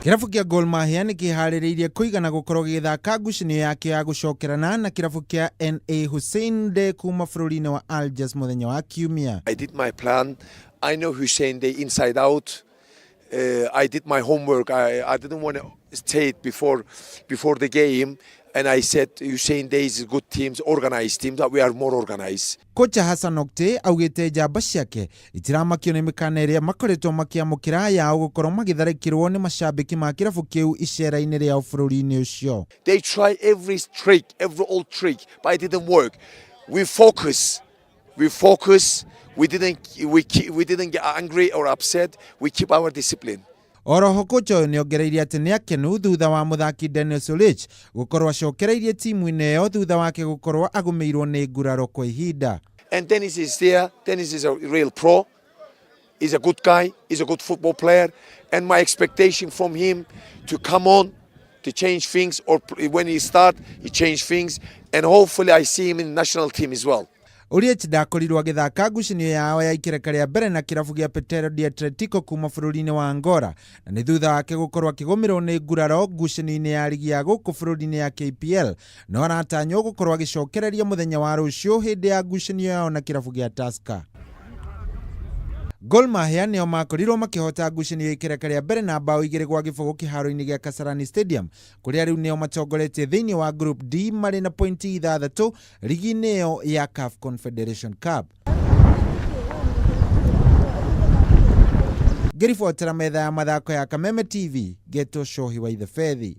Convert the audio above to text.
Kirabu kia Gor Mahia nikihariirie kuigana gukorwo githaka ngucanio yake ya gucokerana na kirabu kia NA Hussein Dey kuuma bururi-ini wa Algiers muthenya wa kiumia. I did my plan. I know Hussein Dey inside out. I did my homework. I didn't want to stay before the game, and I said Hussein Dey is a good team, organized team, that we are more organized. Kocha Hassan Octay augite Njamba ciake itiramakio ni mikaana iria makoretwo makiamukira ya gukorwo magitharikirwo ni macambiki ma kirabu kiu icera-ini ria bururi-ini ucio. They try every trick, every old trick, but it didn't work. We focus. We didn't get angry or upset. We keep our discipline. Oroho kocha niongereirie ati ni akenu thutha wa muthaki gukorwo acokereirie timu-ini iyo thutha wake gukorwo agumeirwo ni nguraro kwa ihinda. And Dennis is there. Dennis is a real pro. He's a good guy. He's a good football player. And my expectation from him to come on, to change things, or when he start, he change things. And hopefully I see him in the national team as well. Uriech ndakorirwo agithaka ngucanio yao ya ikereka ria mbere na kirabu gia Petero de Atletico kuuma bururi-ini wa Angola, na ni thutha wake gukorwo akigomerwo ni nguraro ngucanio-ini ya ligi ya guku bururi-ini ya KPL, no aratanywo gukorwo agicokereria muthenya wa rucio hindi ya ngucanio yao na kirabu gia Tusker. Gor Mahia nio makorirwo makihota ngucanio ikereka ria mbere na bao 2-0 kiharo-ini gia Kasarani Stadium, kuria riu nio matongoretie thiini wa Group D mari na pointi 6 ligi-ini iyo ya CAF Confederation Cup. Ngiribotera metha ya mathako ya Kameme TV, Geto Shohi wa Ithefethi.